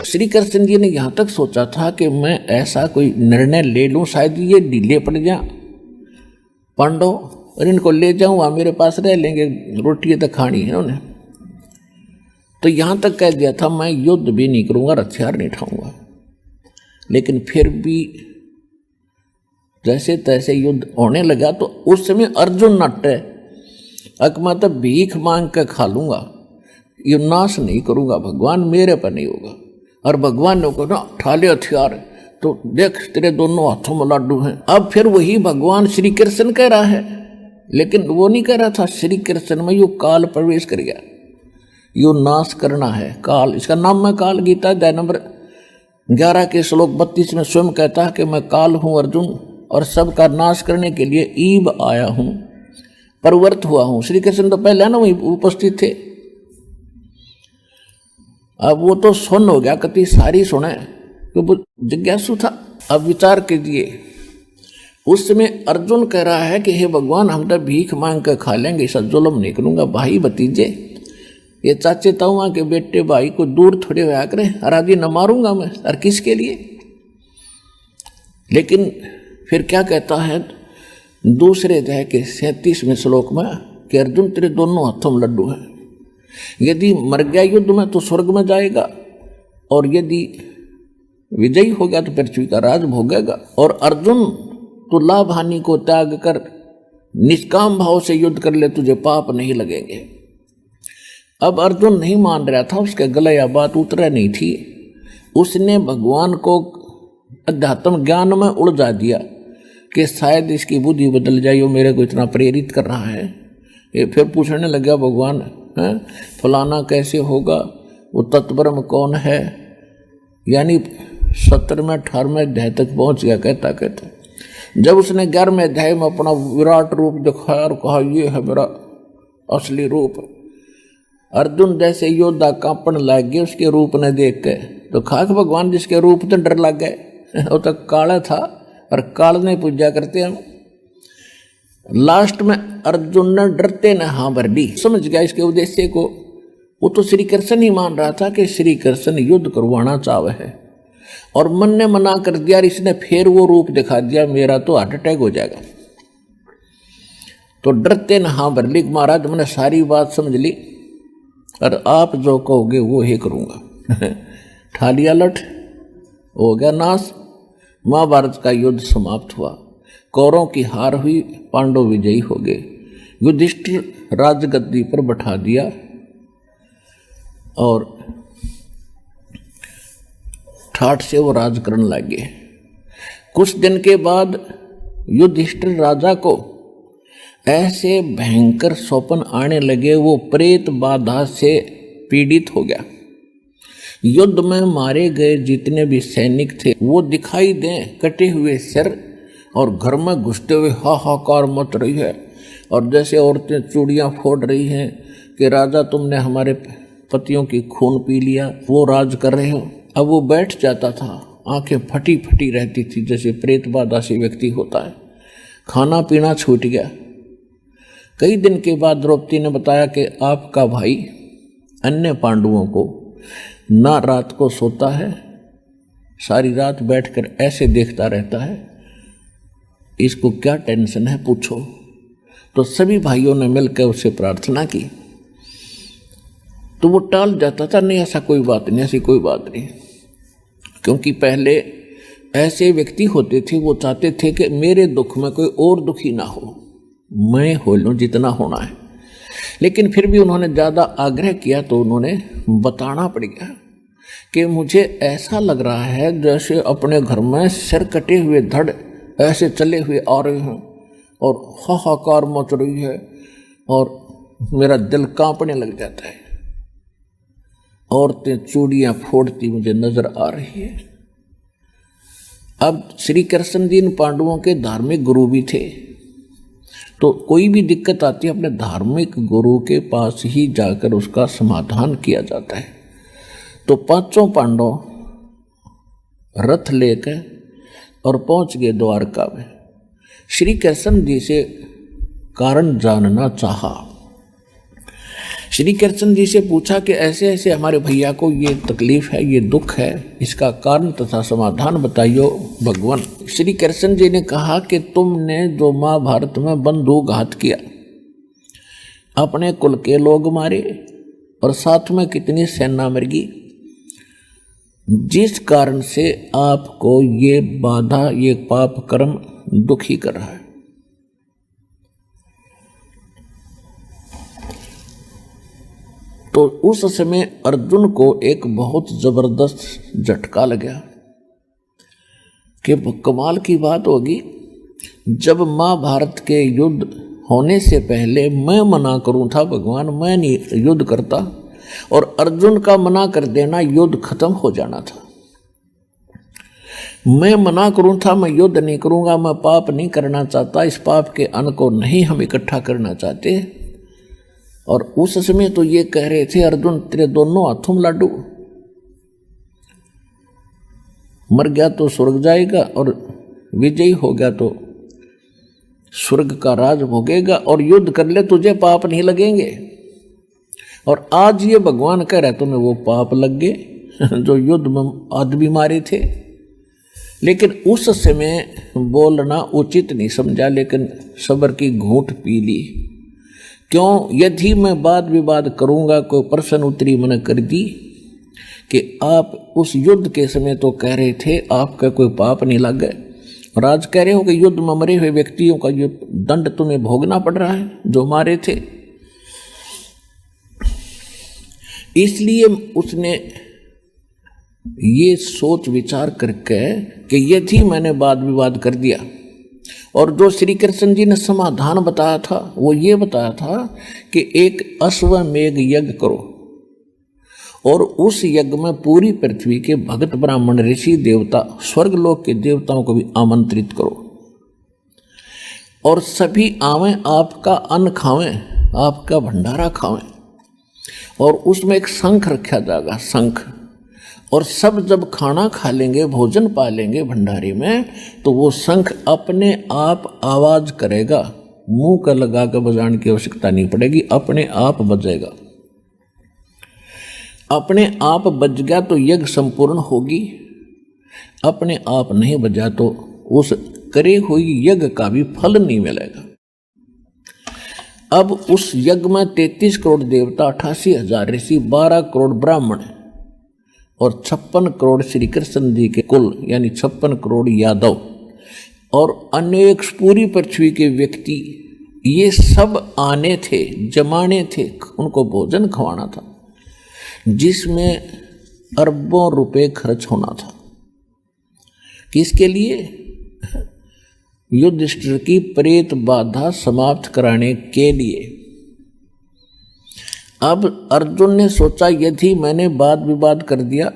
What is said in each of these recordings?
श्री कृष्ण जी ने यहाँ तक सोचा था कि मैं ऐसा कोई निर्णय ले लूँ, शायद ये ढीले पड़ जा पांडव और इनको ले जाऊँ, वहाँ मेरे पास रह लेंगे, रोटी तो खानी है उन्हें। तो यहाँ तक कह दिया था मैं युद्ध भी नहीं करूँगा, हथियार नहीं उठाऊँगा। लेकिन फिर भी जैसे तैसे युद्ध होने लगा तो उस समय अर्जुन नटे, मैं तो भीख मांग के खा लूँगा, ये नाश नहीं करूँगा, भगवान मेरे पर नहीं होगा। और भगवान ने कहा उठा ले हथियार, तो देख तेरे दोनों हाथों में लाडू हैं। अब फिर वही भगवान श्री कृष्ण कह रहा है, लेकिन वो नहीं कह रहा था श्री कृष्ण में यो काल प्रवेश कर गया, यो नाश करना है काल। इसका नाम है काल। गीता अध्याय नंबर 11 के श्लोक 32 में स्वयं कहता है कि मैं काल हूँ अर्जुन, और सबका नाश करने के लिए ईब आया हूँ, प्रवृत्त हुआ हूँ। श्री कृष्ण तो पहले ना वही उपस्थित थे। अब वो तो सुन हो गया, कति सारी सुने, तो वो जिज्ञासु था। अब विचार कीजिए, उस समय अर्जुन कह रहा है कि हे भगवान हम तो भीख मांग कर खा लेंगे, ऐसा जुल्म नहीं करूंगा। भाई भतीजे, ये चाचे ताऊआ के बेटे भाई को दूर थोड़े होया करें, अराधी न मारूंगा मैं, और किसके लिए। लेकिन फिर क्या कहता है दूसरे अध्याय के 37वें श्लोक में कि अर्जुन तेरे दोनों हाथों में लड्डू है, यदि मर गया युद्ध में तो स्वर्ग में जाएगा, और यदि विजयी हो गया तो पृथ्वी का राज भोगेगा। और अर्जुन तो लाभ हानि को त्याग कर निष्काम भाव से युद्ध कर ले, तुझे पाप नहीं लगेंगे। अब अर्जुन नहीं मान रहा था, उसके गले या बात उतरा नहीं थी। उसने भगवान को अध्यात्म ज्ञान में उलझा दिया कि शायद इसकी बुद्धि बदल जाए, वो मेरे को इतना प्रेरित कर रहा है। ये फिर पूछने लगा भगवान है फलाना कैसे होगा, वो तत्ब्रह्म कौन है। यानी 17वें 18वें अध्याय तक पहुंच गया कहता कहता। जब उसने 11वें अध्याय में अपना विराट रूप दिखाया और कहा ये है मेरा असली रूप, अर्जुन जैसे योद्धा कांपन लग गए उसके रूप ने देख के। तो खाक भगवान जिसके रूप तो डर लग गए, वो तो काला था और काल ने पूजा करते हम। लास्ट में अर्जुन ने डरते ने हाँ भर दी, समझ गया इसके उद्देश्य को। वो तो श्री कृष्ण ही मान रहा था कि श्री कृष्ण युद्ध करवाना चाहे है, और मन ने मना कर दिया, इसने फिर वो रूप दिखा दिया, मेरा तो हार्ट अटैक हो जाएगा। तो डरते न हाँ भर ली, महाराज मैंने सारी बात समझ ली और आप जो कहोगे वो ही करूँगा। ठालिया लठ हो गया नाश। महाभारत का युद्ध समाप्त हुआ, कौरवों की हार हुई, पांडव विजयी हो गए। युधिष्ठिर राजगद्दी पर बैठा दिया और ठाठ से वो राज करने लगे। कुछ दिन के बाद युधिष्ठिर राजा को ऐसे भयंकर स्वप्न आने लगे, वो प्रेत बाधा से पीड़ित हो गया। युद्ध में मारे गए जितने भी सैनिक थे वो दिखाई दें, कटे हुए सिर, और घर में घुसते हुए हाहाकार मच रही है, और जैसे औरतें चूड़ियाँ फोड़ रही हैं कि राजा तुमने हमारे पतियों की खून पी लिया, वो राज कर रहे हो। अब वो बैठ जाता था, आंखें फटी फटी रहती थी जैसे प्रेत बाधा से व्यक्ति होता है। खाना पीना छूट गया। कई दिन के बाद द्रौपदी ने बताया कि आपका भाई अन्य पांडवों को ना रात को सोता है, सारी रात बैठकर ऐसे देखता रहता है, इसको क्या टेंशन है पूछो। तो सभी भाइयों ने मिलकर उससे प्रार्थना की, तो वो टाल जाता था, नहीं ऐसा कोई बात नहीं, ऐसी कोई बात नहीं। क्योंकि पहले ऐसे व्यक्ति होते थे, वो चाहते थे कि मेरे दुख में कोई और दुखी ना हो, मैं हो लूँ जितना होना है। लेकिन फिर भी उन्होंने ज़्यादा आग्रह किया तो उन्होंने बताना पड़ गया कि मुझे ऐसा लग रहा है जैसे अपने घर में सिर कटे हुए धड़ ऐसे चले हुए आ रहे हैं और हाहाकार मच रही है और मेरा दिल कांपने लग जाता है। औरतें चूड़ियाँ फोड़ती मुझे नजर आ रही है। अब श्री कृष्ण जी इन पांडवों के धार्मिक गुरु भी थे, तो कोई भी दिक्कत आती है अपने धार्मिक गुरु के पास ही जाकर उसका समाधान किया जाता है। तो पांचों पांडव रथ लेकर और पहुंच गए द्वारका में। श्री कृष्ण जी से कारण जानना चाहा। श्री कृष्ण जी से पूछा कि ऐसे ऐसे हमारे भैया को ये तकलीफ है, ये दुख है, इसका कारण तथा समाधान बताइयो भगवान। श्री कृष्ण जी ने कहा कि तुमने जो महाभारत में बंधुघात किया, अपने कुल के लोग मारे और साथ में कितनी सेना मर गई, जिस कारण से आपको ये बाधा, ये पाप कर्म दुखी कर रहा है। तो उस समय अर्जुन को एक बहुत जबरदस्त झटका लगा कि कमाल की बात होगी, जब महाभारत के युद्ध होने से पहले मैं मना करूं था भगवान, मैं नहीं युद्ध करता, और अर्जुन का मना कर देना युद्ध खत्म हो जाना था। मैं मना करूं था, मैं युद्ध नहीं करूंगा, मैं पाप नहीं करना चाहता, इस पाप के अन्न को नहीं हम इकट्ठा करना चाहते। और उस समय तो ये कह रहे थे अर्जुन तेरे दोनों हाथों में लाडू, मर गया तो स्वर्ग जाएगा और विजयी हो गया तो स्वर्ग का राज भोगेगा, और युद्ध कर ले तुझे पाप नहीं लगेंगे। और आज ये भगवान कह रहे तुम्हें वो पाप लग गए जो युद्ध में आदमी मारे थे। लेकिन उस समय बोलना उचित नहीं समझा, लेकिन सब्र की घूंट पी ली। क्यों? यदि मैं वाद विवाद करूंगा, कोई प्रश्न उत्तरी मैंने कर दी कि आप उस युद्ध के समय तो कह रहे थे आपका कोई पाप नहीं लग गए, और आज कह रहे हो कि युद्ध में मरे हुए व्यक्तियों का ये दंड तुम्हें भोगना पड़ रहा है जो मारे थे। इसलिए उसने ये सोच विचार करके कि यदि मैंने वाद विवाद कर दिया, और जो श्री कृष्ण जी ने समाधान बताया था वो ये बताया था कि एक अश्वमेघ यज्ञ करो, और उस यज्ञ में पूरी पृथ्वी के भगत ब्राह्मण ऋषि देवता स्वर्गलोक के देवताओं को भी आमंत्रित करो, और सभी आवें, आपका अन्न खावें, आपका भंडारा खावें। और उसमें एक शंख रखा जाएगा, शंख, और सब जब खाना खा लेंगे, भोजन पा लेंगे भंडारे में, तो वो शंख अपने आप आवाज करेगा, मुंह का लगा कर बजाने की आवश्यकता नहीं पड़ेगी, अपने आप बजेगा। अपने आप बज गया तो यज्ञ संपूर्ण होगी, अपने आप नहीं बजा तो उस करे हुई यज्ञ का भी फल नहीं मिलेगा। अब उस यज्ञ में 33 करोड़ देवता, 88,000 ऋषि, 12 करोड़ ब्राह्मण और 56 करोड़ श्री कृष्ण जी के कुल, यानी 56 करोड़ यादव, और अनेक पूरी पृथ्वी के व्यक्ति, ये सब आने थे, जमाने थे, उनको भोजन खवाना था, जिसमें अरबों रुपए खर्च होना था। किसके लिए? युधिष्ठिर की प्रेत बाधा समाप्त कराने के लिए। अब अर्जुन ने सोचा यदि मैंने वाद विवाद कर दिया,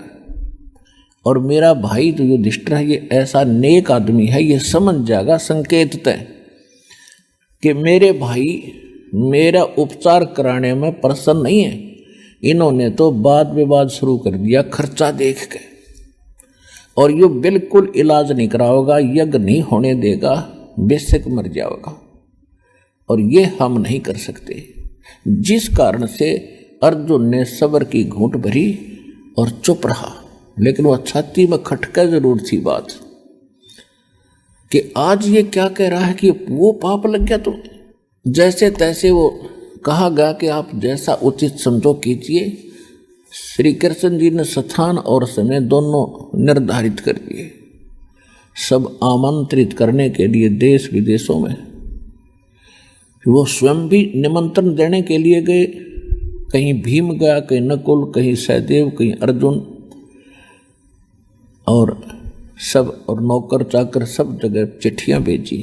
और मेरा भाई तो युधिष्ठिर है, ये ऐसा नेक आदमी है, ये समझ जाएगा संकेत तय कि मेरे भाई मेरा उपचार कराने में प्रसन्न नहीं है। इन्होंने तो वाद विवाद शुरू कर दिया खर्चा देख के, और ये बिल्कुल इलाज नहीं कराओगा, यज्ञ नहीं होने देगा, बेशक मर जाओगा, और ये हम नहीं कर सकते। जिस कारण से अर्जुन ने सब्र की घूंट भरी और चुप रहा, लेकिन वह छाती में खटका जरूर थी बात कि आज ये क्या कह रहा है कि वो पाप लग गया। तो जैसे तैसे वो कहा गया कि आप जैसा उचित समझो कीजिए। श्री कृष्ण जी ने स्थान और समय दोनों निर्धारित कर दिए, सब आमंत्रित करने के लिए देश विदेशों में। वो स्वयं भी निमंत्रण देने के लिए गए, कहीं भीम गया, कहीं नकुल, कहीं सहदेव, कहीं अर्जुन, और सब, और नौकर चाकर सब जगह चिट्ठियां भेजी।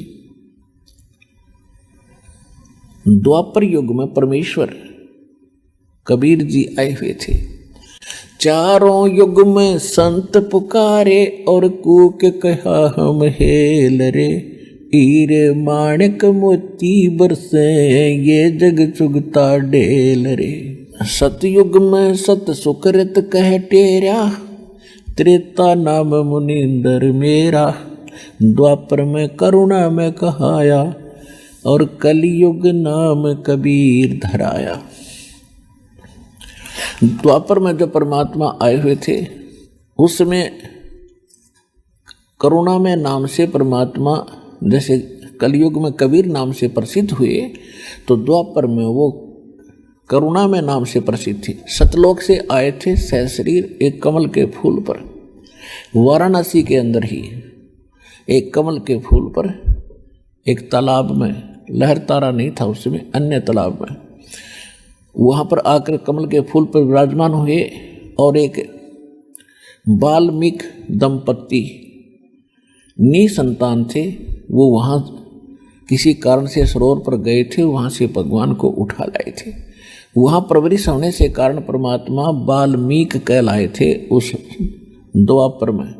द्वापर युग में परमेश्वर कबीर जी आए हुए थे। चारों युग में संत पुकारे, और कूक कहा हम हेल रे, हीरे माणिक मोती बरसे, ये जग चुगता ढेल रे। सतयुग में सत सुकृत कह टेरा, त्रेता नाम मुनिंदर मेरा, द्वापर में करुणा में कहाया, और कलयुग नाम कबीर धराया। द्वापर में जो परमात्मा आए हुए थे उसमें करुणा में नाम से परमात्मा जैसे कलयुग में कबीर नाम से प्रसिद्ध हुए, तो द्वापर में वो करुणा में नाम से प्रसिद्ध थे। सतलोक से आए थे सहशरीर एक कमल के फूल पर, वाराणसी के अंदर ही एक कमल के फूल पर एक तालाब में, लहर तारा नहीं था उसमें, अन्य तालाब में, वहाँ पर आकर कमल के फूल पर विराजमान हुए। और एक वाल्मीकि दंपत्ति निसंतान थे, वो वहाँ किसी कारण से सरोवर पर गए थे, वहाँ से भगवान को उठा लाए थे। वहाँ परवरिश होने से कारण परमात्मा वाल्मीकि कहलाए थे उस द्वापर में।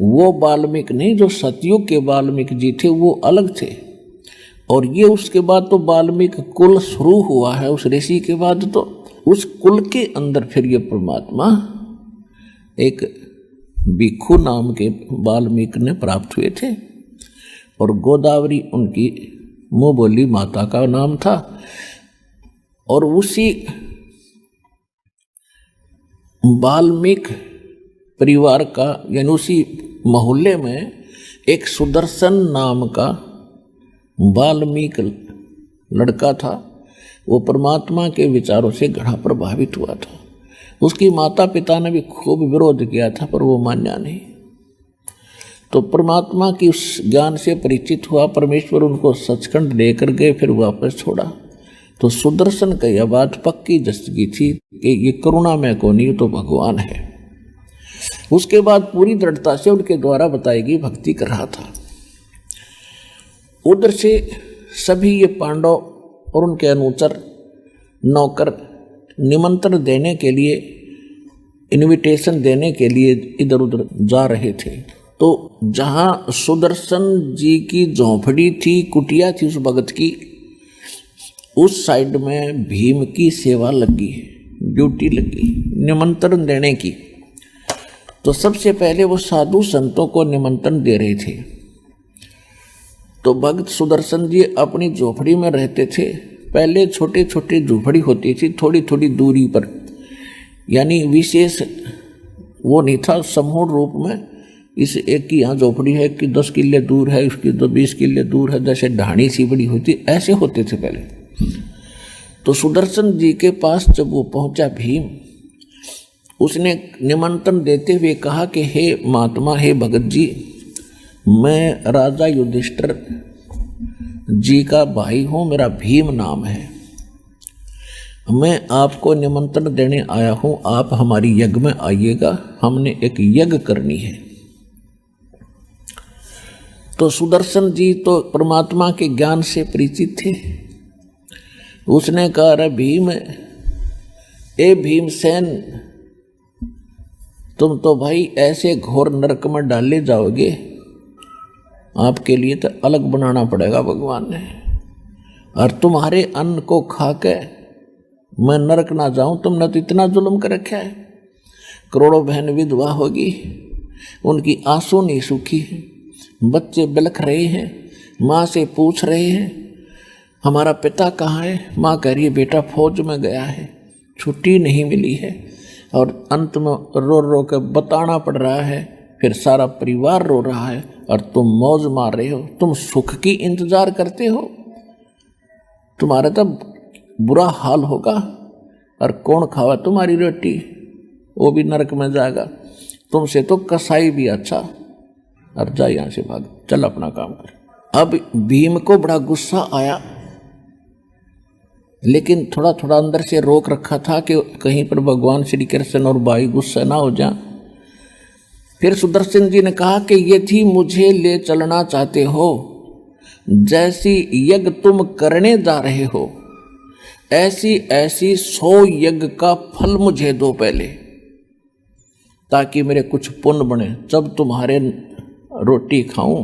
वो वाल्मीकि नहीं, जो सतयुग के वाल्मीकि जी थे वो अलग थे। और ये उसके बाद तो वाल्मीकि कुल शुरू हुआ है उस ऋषि के बाद, तो उस कुल के अंदर फिर ये परमात्मा एक भिक्षु नाम के वाल्मीकि ने प्राप्त हुए थे। और गोदावरी उनकी मुँह बोली माता का नाम था। और उसी वाल्मीकि परिवार का यानी उसी मोहल्ले में एक सुदर्शन नाम का वाल्मीकि लड़का था। वो परमात्मा के विचारों से गढ़ा प्रभावित हुआ था। उसकी माता पिता ने भी खूब विरोध किया था पर वो मान्या नहीं। तो परमात्मा की उस ज्ञान से परिचित हुआ, परमेश्वर उनको सचखंड लेकर गए, फिर वापस छोड़ा। तो सुदर्शन का यह बात पक्की दस्तगी थी कि ये करुणा में को नहीं तो भगवान है। उसके बाद पूरी दृढ़ता से उनके द्वारा बताई गई भक्ति कर रहा था। उधर से सभी ये पांडव और उनके अनुचर नौकर निमंत्रण देने के लिए, इनविटेशन देने के लिए इधर उधर जा रहे थे। तो जहाँ सुदर्शन जी की झोंपड़ी थी, कुटिया थी उस भगत की, उस साइड में भीम की सेवा लगी, ड्यूटी लगी निमंत्रण देने की। तो सबसे पहले वो साधु संतों को निमंत्रण दे रहे थे। तो भक्त सुदर्शन जी अपनी झोपड़ी में रहते थे। पहले छोटे छोटे झोपड़ी होती थी थोड़ी थोड़ी दूरी पर, यानी विशेष वो नहीं था समूह रूप में। इस एक की यहाँ झोपड़ी है कि 10 किले दूर है, उसकी तो 20 किले दूर है, जैसे ढाणी सी बड़ी होती, ऐसे होते थे पहले। तो सुदर्शन जी के पास जब वो पहुंचा भीम, उसने निमंत्रण देते हुए कहा कि हे महात्मा, हे भगत जी, मैं राजा युधिष्ठिर जी का भाई हूँ, मेरा भीम नाम है, मैं आपको निमंत्रण देने आया हूँ, आप हमारी यज्ञ में आइएगा, हमने एक यज्ञ करनी है। तो सुदर्शन जी तो परमात्मा के ज्ञान से परिचित थे। उसने कहा, अरे भीम, ए भीमसेन, तुम तो भाई ऐसे घोर नरक में डाले जाओगे, आपके लिए तो अलग बनाना पड़ेगा भगवान ने। और तुम्हारे अन्न को खा के मैं नरक ना जाऊं, तुमने तो इतना जुल्म कर रखा है। करोड़ों बहन विधवा होगी, उनकी आंसू नहीं सूखी, बच्चे बिलख रहे हैं, माँ से पूछ रहे हैं हमारा पिता कहाँ है। माँ कह रही है बेटा फौज में गया है, छुट्टी नहीं मिली है। और अंत में रो रो कर बताना पड़ रहा है, फिर सारा परिवार रो रहा है और तुम मौज मार रहे हो, तुम सुख की इंतजार करते हो, तुम्हारा तो बुरा हाल होगा। और कौन खावा तुम्हारी रोटी, वो भी नरक में जाएगा, तुमसे तो कसाई भी अच्छा। और जा यहाँ से भाग, चल अपना काम कर। अब भीम को बड़ा गुस्सा आया, लेकिन थोड़ा थोड़ा अंदर से रोक रखा था कि कहीं पर भगवान श्री कृष्ण और भाई गुस्सा ना हो जाए। फिर सुदर्शन जी ने कहा कि यदि मुझे ले चलना चाहते हो, जैसी यज्ञ तुम करने जा रहे हो, ऐसी ऐसी 100 यज्ञ का फल मुझे दो पहले, ताकि मेरे कुछ पुण्य बने। जब तुम्हारे रोटी खाऊं,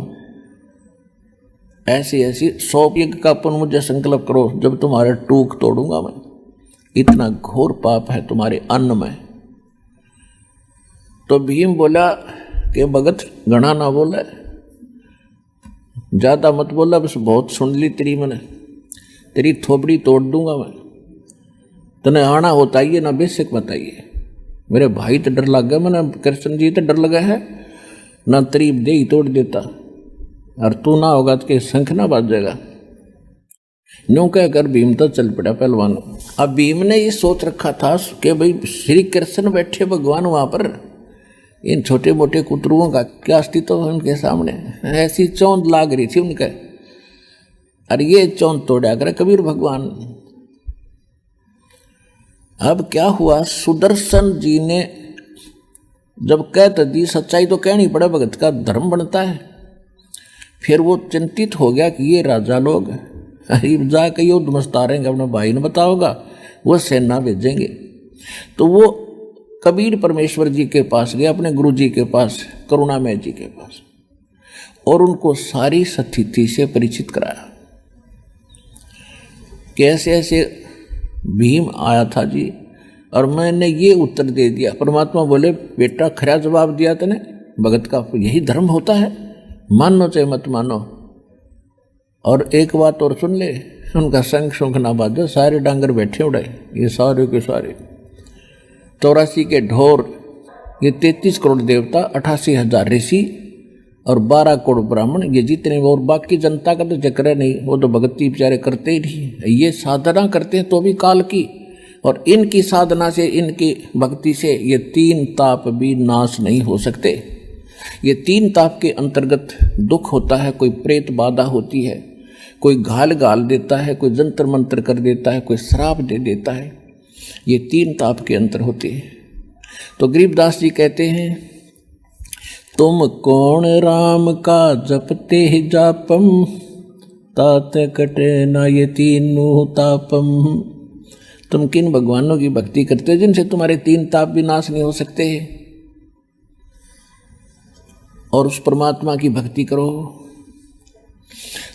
ऐसी ऐसी 100 यज्ञ का पुण्य मुझे संकल्प करो, जब तुम्हारे टूक तोड़ूंगा मैं। इतना घोर पाप है तुम्हारे अन्न में। तो भीम बोला कि भगत घना ना बोला, ज्यादा मत बोला, बस बहुत सुन ली तेरी मैंने, तेरी थोपड़ी तोड़ दूंगा मैं। तने आना होता ही है ना, बेशक बताइए। मेरे भाई तो डर लग गया, मैंने कृष्ण जी तो डर लगा है ना, तरीब दे ही तोड़ देता, और तू ना होगा तो शंख ना बाज जाएगा। यूं कहकर भीम तो चल पड़ा पहलवान। अब भीम ने ये सोच रखा था कि भाई श्री कृष्ण बैठे भगवान वहां पर, इन छोटे मोटे कुतरुओं का क्या अस्तित्व है उनके सामने। ऐसी चौंध लाग रही थी उनके, और ये चौंध तोड़ा कर कबीर भगवान। अब क्या हुआ, सुदर्शन जी ने जब कहते दी, सच्चाई तो कहनी पड़े, भगत का धर्म बनता है। फिर वो चिंतित हो गया कि ये राजा लोग जाके युद्ध मस्तारेंगे, अपने भाई ने बताओगा, वो सेना भेजेंगे। तो वो कबीर परमेश्वर जी के पास गया, अपने गुरु जी के पास, करुणामय जी के पास, और उनको सारी स्थिति से परिचित कराया कि ऐसे ऐसे भीम आया था जी, और मैंने ये उत्तर दे दिया। परमात्मा बोले, बेटा खरा जवाब दिया तूने, भगत का यही धर्म होता है, मानो चाहे मत मानो। और एक बात और सुन ले, उनका शंख शंख ना बाजो, सारे डांगर बैठे उड़ाए, ये सारे के सारे 84 के ढोर, ये 33 करोड़ देवता, 88,000 ऋषि और 12 करोड़ ब्राह्मण, ये जितने, और बाकी जनता का तो जिक्र नहीं, वो तो भक्ति बेचारे करते ही नहीं। ये साधना करते हैं तो भी काल की, और इनकी साधना से, इनकी भक्ति से ये 3 ताप भी नाश नहीं हो सकते। ये 3 ताप के अंतर्गत दुख होता है, कोई प्रेत बाधा होती है, कोई घाल घाल देता है, कोई जंतर मंत्र कर देता है, कोई श्राप दे देता है, ये 3 ताप के अंतर होते हैं। तो गरीबदास जी कहते हैं, तुम कौन राम का जपते ही जापम, तात कटे ना ये 3 तापम। तुम किन भगवानों की भक्ति करते हो जिनसे तुम्हारे 3 ताप भी नाश नहीं हो सकते, और उस परमात्मा की भक्ति करो।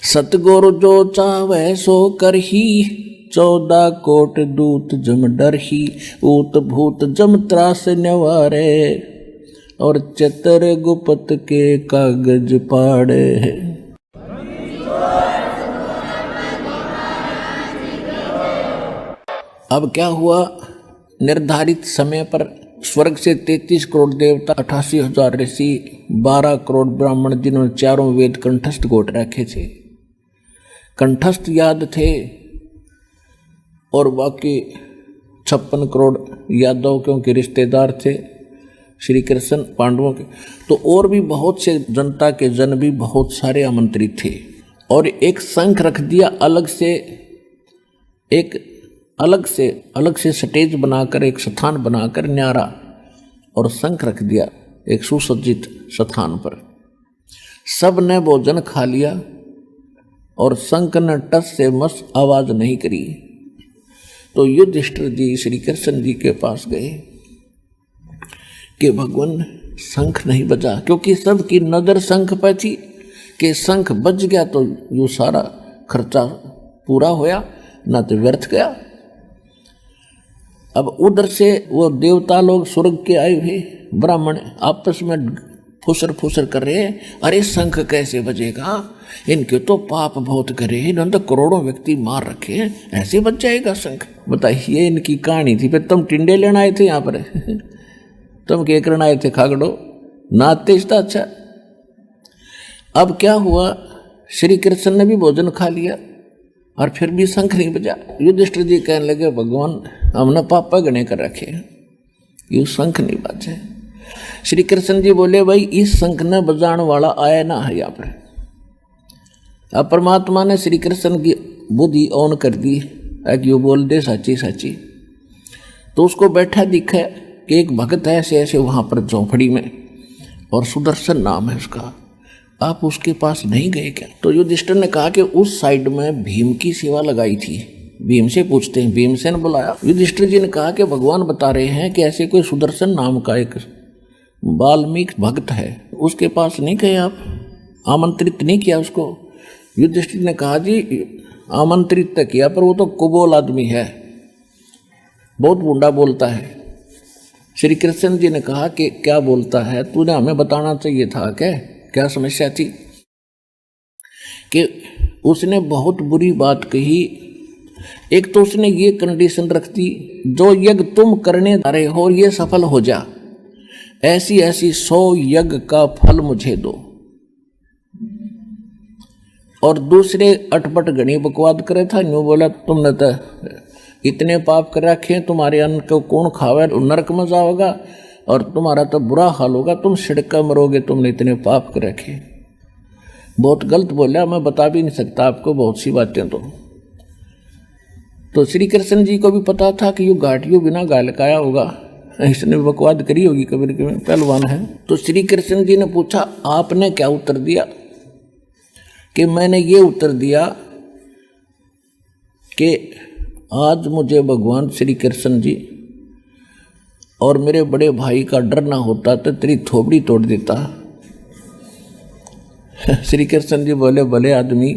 सतगुरु जो चावै सो करही, 14 कोट दूत जम डरही, ऊत भूत जम त्रास न्यवारे, और चतर गुपत के कागज पाड़े। अब क्या हुआ, निर्धारित समय पर स्वर्ग से 33 करोड़ देवता, 88,000 ऋषि, 12 करोड़ ब्राह्मण, जिन्होंने 4 वेद कंठस्थ गोट रखे थे, कंठस्थ याद थे, और बाकी 56 करोड़ यादव क्योंकि रिश्तेदार थे श्री कृष्ण पांडवों के, तो और भी बहुत से जनता के जन भी बहुत सारे आमंत्रित थे। और एक शंख रख दिया अलग से, एक अलग से स्टेज बनाकर, एक स्थान बनाकर न्यारा, और शंख रख दिया एक सुसज्जित स्थान पर। सब ने भोजन खा लिया, और शंख ने टस से मस आवाज नहीं करी। तो युधिष्ठिर जी श्री कृष्ण जी के पास गए कि भगवान शंख नहीं बजा, क्योंकि सबकी नजर शंख पर थी कि शंख बज गया तो यो सारा खर्चा पूरा होया, ना तो व्यर्थ गया। अब उधर से वो देवता लोग स्वर्ग के आए हुए ब्राह्मण आपस में फुसर फुसर कर रहे हैं, अरे शंख कैसे बजेगा, इनके तो पाप बहुत करे, इन्होंने तो करोड़ों व्यक्ति मार रखे हैं, ऐसे बज जाएगा शंख। बताइए, इनकी कहानी थी। फिर तुम टिंडे लेना आए थे यहाँ पर तुम क्या करना आए थे, खागड़ो नाते इसका। अच्छा, अब क्या हुआ, श्री कृष्ण ने भी भोजन खा लिया और फिर भी शंख नहीं बजा। युधिष्ठिर जी कहने लगे, भगवान हमने पापा गणे कर रखे, ये शंख नहीं बाजे। श्री कृष्ण जी बोले, भाई इस शंख ने बजाने वाला आया ना है यहाँ पर। अब परमात्मा ने श्री कृष्ण की बुद्धि ऑन कर दी कि वो बोल दे साची साची। तो उसको बैठा दिखा कि एक भगत है ऐसे ऐसे वहाँ पर झोंपड़ी में, और सुदर्शन नाम है उसका, आप उसके पास नहीं गए क्या? तो युधिष्ठिर ने कहा कि उस साइड में भीम की सेवा लगाई थी, भीम से पूछते हैं। भीमसेन बुलाया। युधिष्ठिर जी ने कहा कि भगवान बता रहे हैं कि ऐसे कोई सुदर्शन नाम का एक वाल्मीकि भक्त है, उसके पास नहीं गए आप, आमंत्रित नहीं किया उसको? युधिष्ठिर ने कहा, जी आमंत्रित तो किया, पर वो तो कुबोल आदमी है, बहुत बूढ़ा बोलता है। श्री कृष्ण जी ने कहा कि क्या बोलता है, तूने हमें बताना चाहिए था, क्या समस्या थी? कि उसने बहुत बुरी बात कही, एक तो उसने ये कंडीशन रख दी, जो यज्ञ तुम करने जा रहे हो और ये सफल हो जा, ऐसी ऐसी 100 यज्ञ का फल मुझे दो। और दूसरे अटपट गणी बकवाद करे था, यूं बोला तुमने तो इतने पाप कर रखे, तुम्हारे अन्न को कौन खावे, नरक में जाओगा और तुम्हारा तो बुरा हाल होगा, तुम सिड़का मरोगे, तुमने इतने पाप कर रखे। बहुत गलत बोला, मैं बता भी नहीं सकता आपको बहुत सी बातें। तो श्री कृष्ण जी को भी पता था कि ये घाटियों बिना गाल काया होगा, इसने बकवाद करी होगी, कभी कभी पहलवान है। तो श्री कृष्ण जी ने पूछा आपने क्या उत्तर दिया? कि मैंने ये उत्तर दिया कि आज मुझे भगवान श्री कृष्ण जी और मेरे बड़े भाई का डर ना होता तो तेरी थोबड़ी तोड़ देता। श्री कृष्ण जी बोले भले आदमी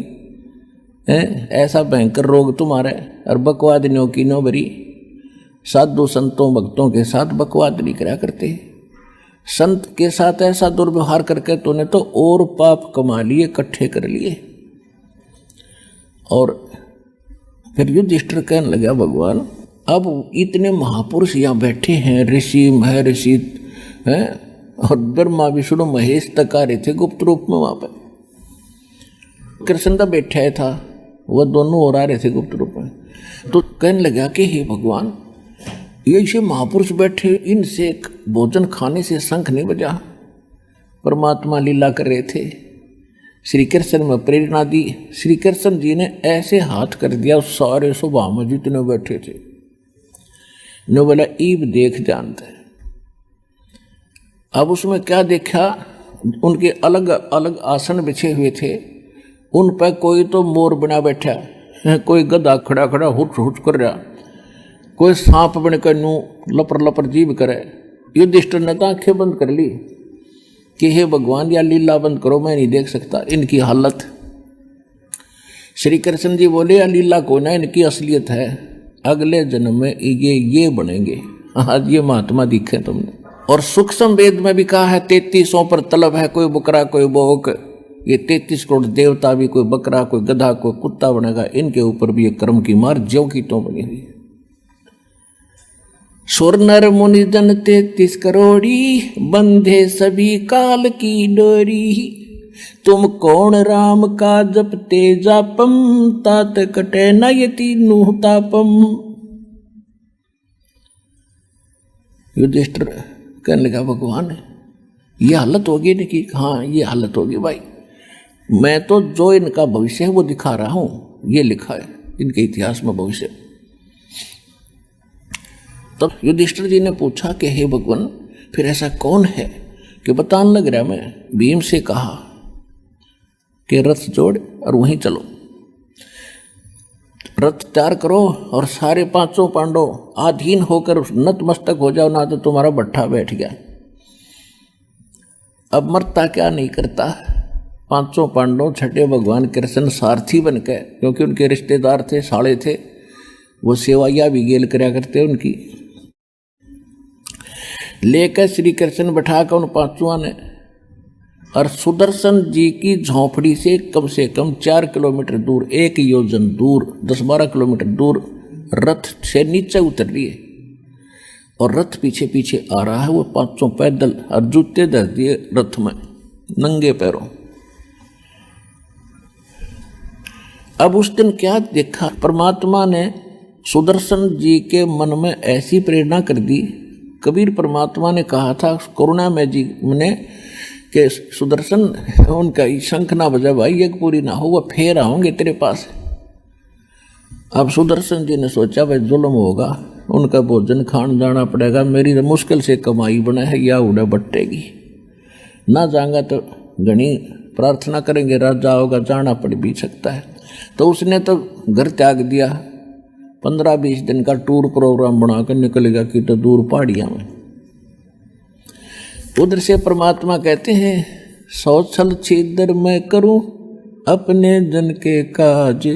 है, ऐसा भयंकर रोग तुम्हारे और बकवाद नो की नो बरी। साधु संतों भक्तों के साथ बकवाद नहीं करा करते, संत के साथ ऐसा दुर्व्यवहार करके तूने तो और पाप कमा लिए, इकट्ठे कर लिए। और फिर युधिष्ठिर कहने लगा भगवान अब इतने महापुरुष यहाँ बैठे हैं, ऋषि महर्षि हैं, और ब्रह्मा विष्णु महेश तक आ रहे थे गुप्त रूप में, वहाँ पर कृष्ण बैठा था, वह दोनों और आ रहे थे गुप्त रूप में। तो कहने लगा कि हे भगवान ये ऐसे महापुरुष बैठे, इनसे भोजन खाने से शंख नहीं बजा। परमात्मा लीला कर रहे थे, श्री कृष्ण में प्रेरणा दी। श्री कृष्ण जी ने ऐसे हाथ कर दिया उस सारे सभा में जितने बैठे थे, ने बोला ईब देख जानते। अब उसमें क्या देखा, उनके अलग अलग आसन बिछे हुए थे, उन पर कोई तो मोर बना बैठा, कोई गधा खड़ा खड़ा हुट हुट कर रहा, कोई सांप बनकर नू लपर लपर जीव करे। युधिष्ठिर ने तो आंखें बंद कर ली कि हे भगवान या लीला बंद करो, मैं नहीं देख सकता इनकी हालत। श्री कृष्ण जी बोले या लीला को ना, इनकी असलियत है, अगले जन्म में ये बनेंगे। आज ये महात्मा दिखे तुमने। और सूक्ष्म वेद में भी कहा है 3300 पर तलब है, कोई बकरा कोई बोक, ये 33 करोड़ देवता भी कोई बकरा कोई गधा कोई कुत्ता बनेगा, इनके ऊपर भी ये कर्म की मार ज्यों की त्यों बनी हुई। सुर नर मुनि जन 33 करोड़ी, बंधे सभी काल की डोरी। तुम कौन राम का जपते जापम, तात कटे न यति नुह तापम। युधिष्ठिर कहने लगा भगवान ये हालत होगी इनकी? हाँ ये हालत होगी भाई, मैं तो जो इनका भविष्य है वो दिखा रहा हूं, ये लिखा है इनके इतिहास में भविष्य। तब युधिष्ठिर जी ने पूछा कि हे भगवान फिर ऐसा कौन है कि बताने लग रहा। मैं भीम से कहा कि रथ जोड़ और वहीं चलो, रथ तैयार करो और सारे 500 पांडव आधीन होकर नतमस्तक हो जाओ, ना तो तुम्हारा भट्ठा बैठ गया। अब मरता क्या नहीं करता, 500 पांडव छठे भगवान कृष्ण सारथी बन के, क्योंकि उनके रिश्तेदार थे, साले थे, वो सेवाइया भी गेल कराया करते उनकी, लेकर श्री कृष्ण बैठा कर उन 500 ने और सुदर्शन जी की झोंपड़ी से कम 4 किलोमीटर दूर, 1 योजन दूर, 10-12 किलोमीटर दूर रथ से नीचे उतर लिए और रथ पीछे पीछे आ रहा है। वो 500 पैदल और जूते धर दिए रथ में नंगे पैरों। अब उस दिन क्या देखा, परमात्मा ने सुदर्शन जी के मन में ऐसी प्रेरणा कर दी। कबीर परमात्मा ने कहा था करुणा में जी ने कि सुदर्शन उनका शंख ना बजा भाई, यज्ञ पूरी ना हो, वह फेर आओगे तेरे पास। अब सुदर्शन जी ने सोचा भाई जुल्म होगा, उनका भोजन खान जाना पड़ेगा, मेरी तो मुश्किल से कमाई बना है, या उड़ा बटेगी, ना जाऊंगा तो घनी प्रार्थना करेंगे राजा होगा, जाना पड़ भी सकता है। तो उसने तो घर त्याग दिया, 15-20 दिन का टूर प्रोग्राम बनाकर निकल गया कि तो दूर पहाड़ियां में। उधर से परमात्मा कहते हैं 100 छल छिद्र मैं करूं अपने जन के काज।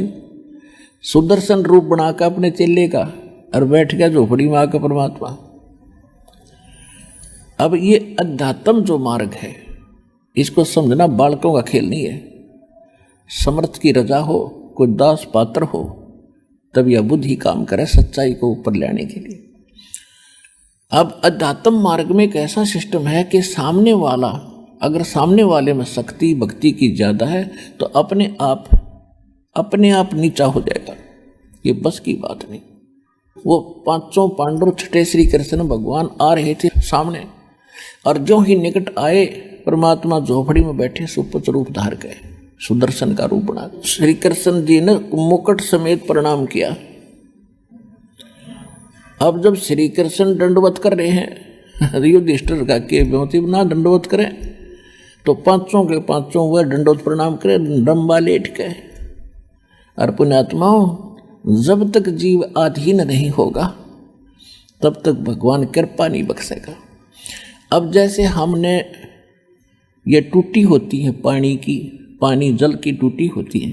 सुदर्शन रूप बनाकर अपने चेले का और बैठ गया झोपड़ी में आकर परमात्मा। अब ये अध्यात्म जो मार्ग है इसको समझना बालकों का खेल नहीं है। समर्थ की रजा हो, कोई दास पात्र हो, तब यह बुद्धि काम करे सच्चाई को ऊपर लाने के लिए। अब अध्यात्म मार्ग में एक ऐसा सिस्टम है कि सामने वाला, अगर सामने वाले में शक्ति भक्ति की ज़्यादा है तो अपने आप नीचा हो जाएगा। ये बस की बात नहीं। वो पांचों पांडव छठे श्री कृष्ण भगवान आ रहे थे सामने, और जो ही निकट आए परमात्मा झोपड़ी में बैठे सुपच रूप धार गए, सुदर्शन का रूप बना। श्री कृष्ण जी ने मुकुट समेत प्रणाम किया। अब जब श्री कृष्ण दंडवत कर रहे हैं, युधिष्ठिर का के व्यवती ना दंडवत करें, तो पांचों के पांचों वह दंडवत प्रणाम करें डम्बा लेट के। और पुण्यात्माओं, जब तक जीव अधीन नहीं होगा तब तक भगवान कृपा नहीं बख्शेगा। अब जैसे हमने ये टूटी होती है पानी जल की टूटी होती है,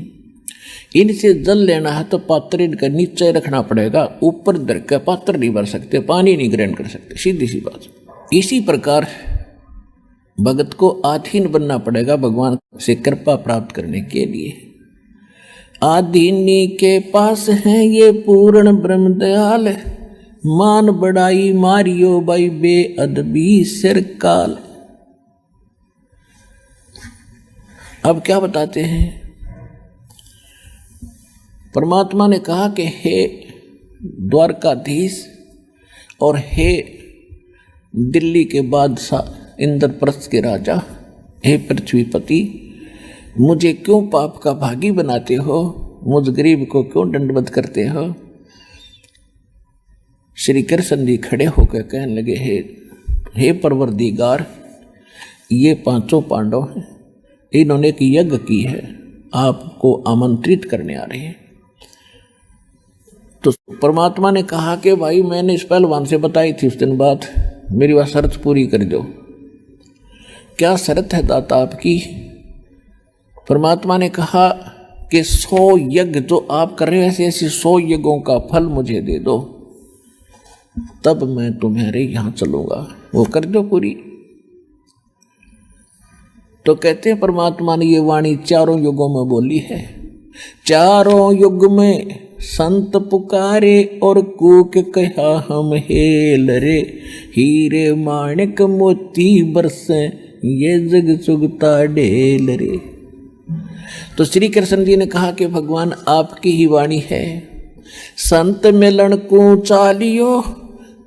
इनसे जल लेना है तो पात्र इनका नीचे रखना पड़ेगा, ऊपर धर के पात्र नहीं भर सकते, पानी नहीं ग्रहण कर सकते, सीधी सी बात। इसी प्रकार भगत को अधीन बनना पड़ेगा भगवान से कृपा प्राप्त करने के लिए। आधीनी के पास है ये पूर्ण ब्रह्म दयाल, मान बढ़ाई मारियो बाई बेअदबी सिर काल। अब क्या बताते हैं? परमात्मा ने कहा कि हे द्वारकाधीश और हे दिल्ली के बादशाह इंद्रप्रस्थ के राजा, हे पृथ्वीपति, मुझे क्यों पाप का भागी बनाते हो? मुझ गरीब को क्यों दंडवत करते हो? श्री कृष्ण जी खड़े होकर कहने लगे, हे परवरदिगार, ये पांचों पांडव हैं, इन्होंने एक यज्ञ की है, आपको आमंत्रित करने आ रहे हैं। तो परमात्मा ने कहा कि भाई मैंने इस पहलवान से बताई थी उस दिन बात, मेरी वह शर्त पूरी कर दो। क्या शर्त है दाता आपकी? परमात्मा ने कहा कि 100 यज्ञ जो आप कर रहे हो ऐसे 100 यज्ञों का फल मुझे दे दो, तब मैं तुम्हारे यहां चलूंगा। वो कर दो पूरी। तो कहते हैं परमात्मा ने ये वाणी चारों युगों में बोली है। चारों युग में संत पुकारे और कूक कहा हम हेल रे, हीरे माणिक मोती बरसे ये जग सुगता ढेल रे। तो श्री कृष्ण जी ने कहा कि भगवान आपकी ही वाणी है। संत मिलन को चालियो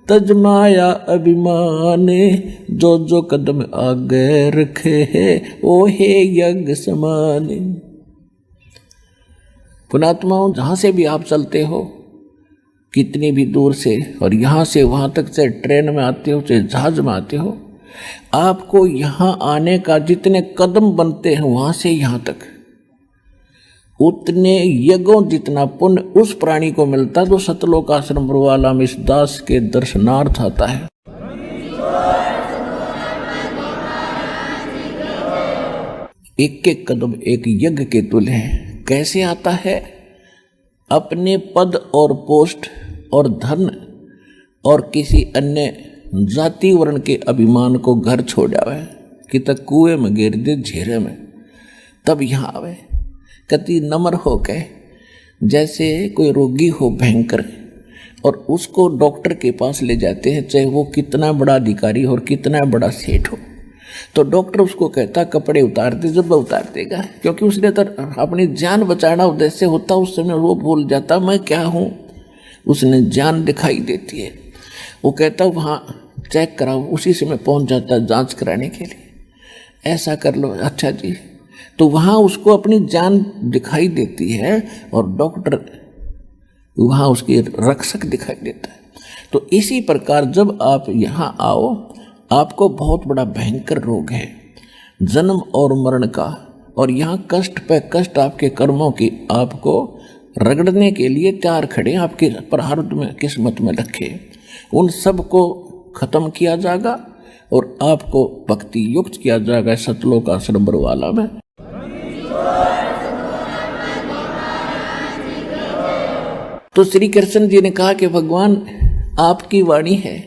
तजमाया अभिमान, जो जो कदम आगे रखे है ओ हे यज्ञ समान। पुणात्माओं, जहाँ से भी आप चलते हो, कितनी भी दूर से, और यहाँ से वहाँ तक, चाहे ट्रेन में आते हो चाहे जहाज में आते हो, आपको यहाँ आने का जितने कदम बनते हैं वहाँ से यहाँ तक उतने यज्ञों जितना पुण्य उस प्राणी को मिलता जो सतलोक आश्रम वाला में इस दास के दर्शनार्थ आता है। एक एक कदम एक यज्ञ के तुल्य है। कैसे आता है? अपने पद और पोस्ट और धन और किसी अन्य जाति वर्ण के अभिमान को घर छोड़ आवे कि तक कुएं में गिर दे झेरे में, तब यहाँ आवे। कति नम्र हो के, जैसे कोई रोगी हो भयंकर और उसको डॉक्टर के पास ले जाते हैं, चाहे वो कितना बड़ा अधिकारी हो और कितना बड़ा सेठ हो, तो डॉक्टर उसको कहता कपड़े उतार दे, जब उतार देगा, क्योंकि उसने तो अपनी जान बचाना उद्देश्य होता। उस समय वो भूल जाता मैं क्या हूँ, उसने जान दिखाई देती है। वो कहता वहाँ चेक कराओ, उसी समय पहुँच जाता जांच कराने के लिए, ऐसा कर लो, अच्छा जी। तो वहाँ उसको अपनी जान दिखाई देती है और डॉक्टर वहाँ उसकी रक्षक दिखाई देता है। तो इसी प्रकार जब आप यहाँ आओ, आपको बहुत बड़ा भयंकर रोग है जन्म और मरण का, और यहाँ कष्ट पे कष्ट आपके कर्मों की आपको रगड़ने के लिए तैयार खड़े, आपके प्रारब्ध में किस्मत में रखे, उन सब को खत्म किया जाएगा और आपको भक्ति युक्त किया जाएगा सतलोक आश्रम बरवाला में। तो श्री कृष्ण जी ने कहा कि भगवान आपकी वाणी है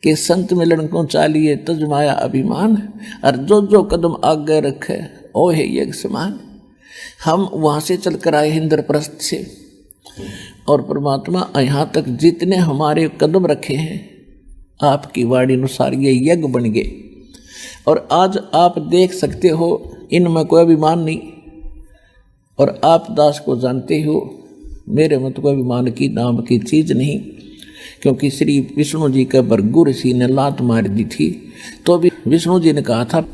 कि संत मिलन को चालिए तजमाया अभिमान, और जो जो कदम आगे रखे ओ है यज्ञ समान। हम वहाँ से चलकर आए इंद्रप्रस्थ से, और परमात्मा यहाँ तक जितने हमारे कदम रखे हैं आपकी वाणी अनुसार ये यज्ञ बन गए। और आज आप देख सकते हो इनमें कोई अभिमान नहीं, और आप दास को जानते हो मेरे मत को अभिमान की नाम की चीज नहीं, क्योंकि श्री विष्णु जी का भृगु ऋषि ने लात मार दी थी तो भी विष्णु जी ने कहा था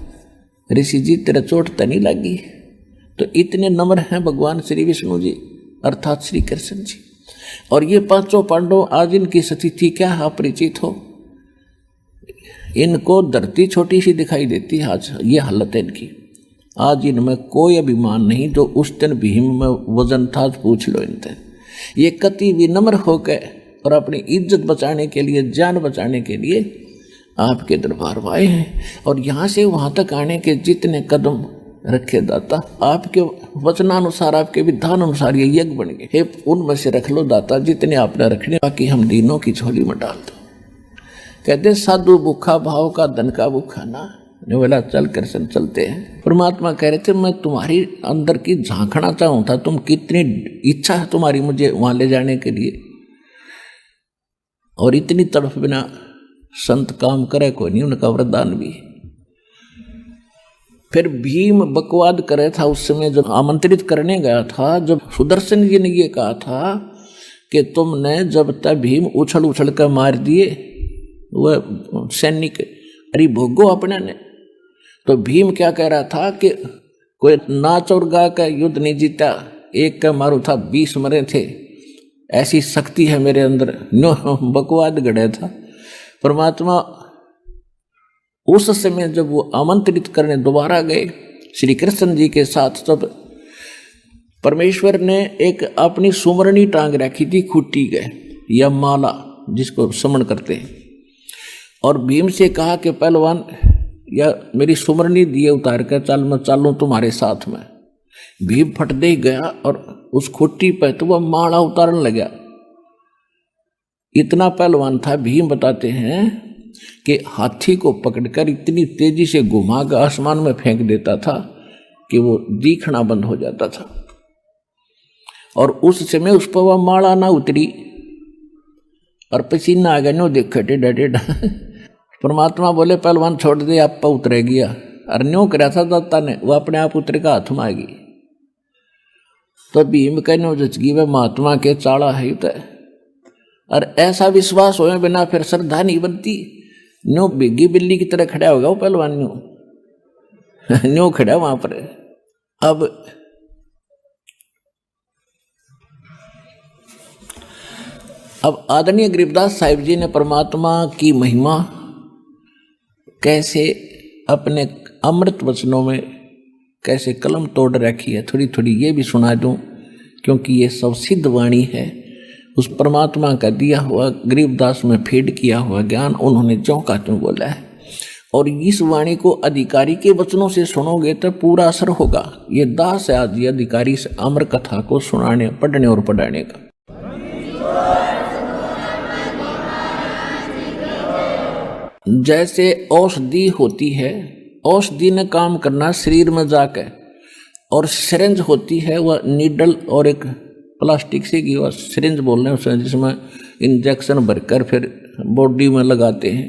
ऋषि जी तेरा चोट तो नहीं लगी। तो इतने नम्र हैं भगवान श्री विष्णु जी अर्थात श्री कृष्ण जी। और ये पांचों पांडव आज इनकी स्थिति क्या अपरिचित हो, इनको धरती छोटी सी दिखाई देती है। आज ये हालत है इनकी। आज इनमें कोई अभिमान नहीं, जो उस दिन भीम में वजन था पूछ लो इनसे। ये कति विनम्र होकर और अपनी इज्जत बचाने के लिए, जान बचाने के लिए आपके दरबार में आए हैं। और यहाँ से वहाँ तक आने के जितने कदम रखे दाता, आपके वचनानुसार, आपके विधान अनुसार ये यज्ञ बन गए। हे उनमें से रख लो दाता जितने आपने रखने, बाकी हम दीनों की झोली में डाल दो। कहते साधु भूखा भाव का धन का भूखा ना। ने बोला चल कृष्ण चलते हैं। परमात्मा कह रहे थे मैं तुम्हारी अंदर की झांकना चाहूँ था, तुम कितनी इच्छा है तुम्हारी मुझे वहां ले जाने के लिए, और इतनी तड़फ बिना संत काम करे कोई नहीं, उनका वरदान भी। फिर भीम बकवाद करे था उस समय जब आमंत्रित करने गया था, जब सुदर्शन जी ने ये कहा था कि तुमने जब तक भीम उछल उछल कर मार दिए वह सैनिक अरे भोगो अपने ने, तो भीम क्या कह रहा था कि कोई नाच और गा का युद्ध नहीं जीता, एक का मारू था 20 मरे थे, ऐसी शक्ति है मेरे अंदर, नो बकवाद गढ़े था। परमात्मा उस समय जब वो आमंत्रित करने दोबारा गए श्री कृष्ण जी के साथ, तब परमेश्वर ने एक अपनी सुमरनी टांग रखी थी खूटी गए या माला जिसको समन करते हैं, और भीम से कहा कि पहलवान या मेरी सुमरनी दिए उतार कर चल, मैं चालूं तुम्हारे साथ में। भीम फट दे गया और उस खुट्टी पर तो वह माला उतारने लगा। इतना पहलवान था भीम, बताते हैं कि हाथी को पकड़कर इतनी तेजी से घुमा कर आसमान में फेंक देता था कि वो दिखना बंद हो जाता था। और उस समय उस पर वह माला ना उतरी और पसीना आ गया, नो देखो टेढ़ा टेढ़ा। परमात्मा बोले पहलवान छोड़ दे, आप पर उतरेगी। और न्यों कराया था दत्ता ने, वो अपने आप उतरेगा, हाथ में आएगी। तो भीम कहने जचगी वह महात्मा के चाड़ा है तो, और ऐसा विश्वास हो बिना फिर श्रद्धा नहीं बनती। न्यो बिग्गी बिल्ली की तरह खड़ा होगा वो पहलवान, न्यो खड़ा वहां पर। अब आदरणीय गरीबदास साहिब जी ने परमात्मा की महिमा कैसे अपने अमृत वचनों में कैसे कलम तोड़ रखी है, थोड़ी थोड़ी ये भी सुना दूं, क्योंकि ये सब सिद्ध वाणी है। उस परमात्मा का दिया हुआ गरीबदास में फीड किया हुआ ज्ञान उन्होंने ज्यों का त्यों बोला है। और इस वाणी को अधिकारी के वचनों से सुनोगे तो पूरा असर होगा। ये दास है आज ये अधिकारी से अमर कथा को सुनाने, पढ़ने और पढ़ाने का। जैसे औषधि होती है, औषधि ने काम करना शरीर में जाकर, और सिरिंज होती है वह नीडल और एक प्लास्टिक से की वह सिरिंज बोल रहे हैं उसमें, जिसमें इंजेक्शन भरकर फिर बॉडी में लगाते हैं।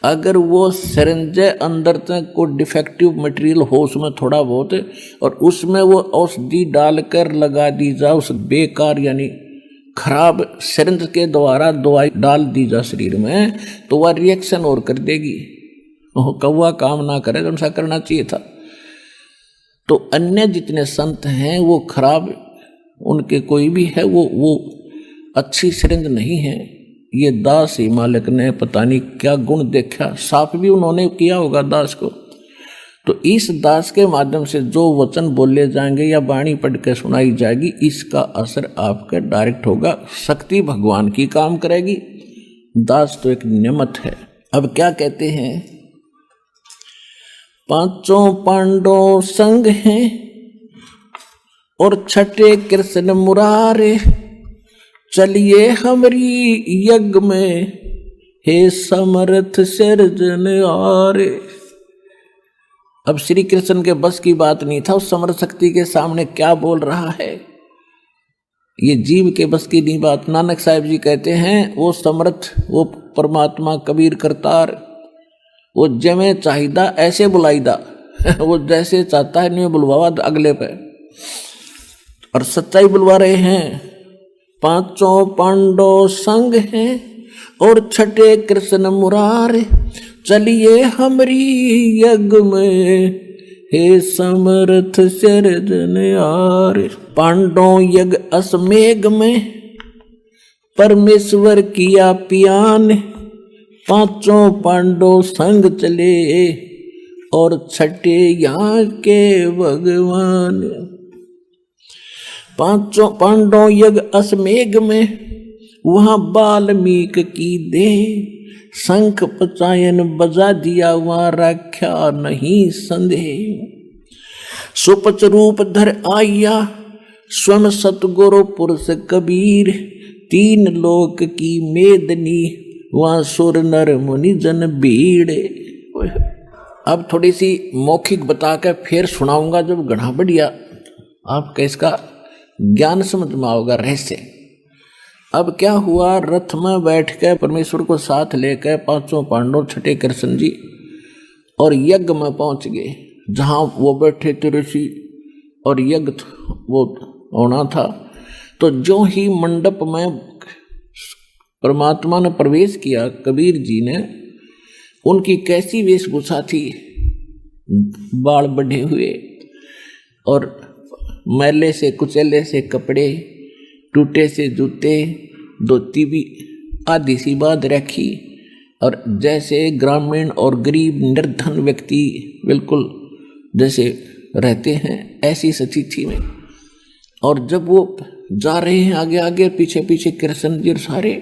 अगर वो सिरिंज अंदर तक कोई डिफेक्टिव मटेरियल हो उसमें थोड़ा बहुत, और उसमें वो औषधि डालकर लगा दी जाए उस बेकार यानी खराब सिरिंज के द्वारा दवाई डाल दी जा शरीर में, तो वह रिएक्शन और कर देगी, कौवा काम ना करे तो ऐसा करना चाहिए था। तो अन्य जितने संत हैं वो खराब, उनके कोई भी है वो अच्छी सिरिंज नहीं है। ये दास ही मालिक ने पता नहीं क्या गुण देखा, साफ भी उन्होंने किया होगा दास को। तो इस दास के माध्यम से जो वचन बोले जाएंगे या वाणी पढ़ के सुनाई जाएगी, इसका असर आपका डायरेक्ट होगा, शक्ति भगवान की काम करेगी। दास तो एक नियमत है। अब क्या कहते हैं, पांचों पांडव संग हैं और छठे कृष्ण मुरारे, चलिए हमरी यज्ञ में हे समर्थ सिरजनहारे। अब श्री कृष्ण के बस की बात नहीं था, उस समर्थ शक्ति के सामने क्या बोल रहा है। ये जीव के बस की नहीं बात। नानक साहिब जी कहते हैं वो समर्थ, वो परमात्मा कबीर करतार, वो जमे चाहिदा ऐसे बुलाईदा वो जैसे चाहता है नहीं बुलवावा अगले पे, और सच्चाई बुलवा रहे हैं। पांचों पांडव संग हैं और छठे कृष्ण मुरारे, चलिए हमरी यज्ञ में हे समर्थ सिरजनहार। पांडव यज्ञ असमेघ में परमेश्वर किया पियान, पांचों पांडव संग चले और छठे यहाँ के भगवान। पांचों पांडव यज्ञ असमेघ में वहां वाल्मीकि की दे, शंख पचायन बजा दिया वहां रख्या नहीं संदेह। सुपच रूप धर आया स्वयं सतगुरु पुरुष कबीर, तीन लोक की मेदनी वहां सुर नर मुनि जन भीड़। अब थोड़ी सी मौखिक बता के फिर सुनाऊंगा जब घना बढ़िया आपका इसका ज्ञान समझ में आओगा रहस्य। अब क्या हुआ, रथ में बैठ के परमेश्वर को साथ लेकर पांचों पांडव छठे कृष्ण जी और यज्ञ में पहुंच गए जहां वो बैठे थे ऋषि, और यज्ञ वो होना था। तो जो ही मंडप में परमात्मा ने प्रवेश किया, कबीर जी ने, उनकी कैसी वेशभूषा थी, बाल बढ़े हुए और मैले से कुचले से कपड़े, टूटे से जूते, धोती भी आधी सी बांध रखी, और जैसे ग्रामीण और गरीब निर्धन व्यक्ति बिल्कुल जैसे रहते हैं ऐसी स्थिति में। और जब वो जा रहे हैं आगे आगे, पीछे पीछे कृष्ण जी सारे,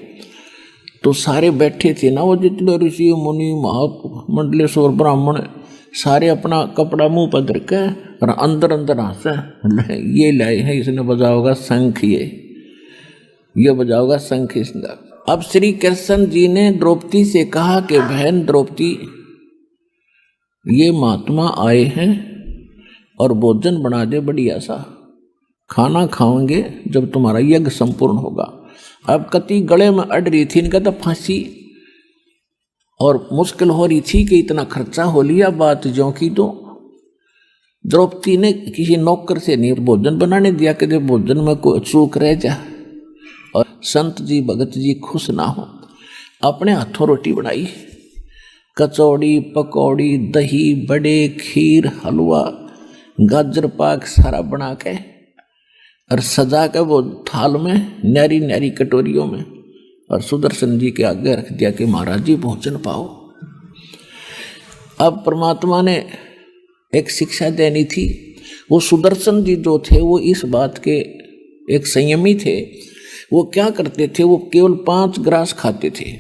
तो सारे बैठे थे ना वो जितने ऋषि मुनि महामंडलेश्वर ब्राह्मण, सारे अपना कपड़ा मुंह पर धर के और अंदर अंदर हंसे, ये लाए हैं इसने बजा होगा शंख, ये बजा होगा शंख इसने। अब श्री कृष्ण जी ने द्रौपदी से कहा कि बहन द्रौपदी, ये महात्मा आए हैं और भोजन बना दे बढ़िया सा, खाना खाओगे जब तुम्हारा यज्ञ संपूर्ण होगा। अब कति गले में अड़ रही थी, इनका तो फांसी और मुश्किल हो रही थी कि इतना खर्चा हो लिया बात जो की। तो द्रौपदी ने किसी नौकर से नहीं भोजन बनाने दिया कि भोजन में कोई चूक रह जा और संत जी भगत जी खुश ना हो। अपने हाथों रोटी बनाई, कचौड़ी पकौड़ी दही बड़े खीर हलवा गाजर पाक सारा बना के और सजा के वो थाल में न्यारी न्यारी कटोरियों में, और सुदर्शन जी के आगे रख दिया कि महाराज जी भोजन पाओ। अब परमात्मा ने एक शिक्षा देनी थी। वो सुदर्शन जी जो थे वो इस बात के एक संयमी थे। वो क्या करते थे, वो केवल 5 ग्रास खाते थे,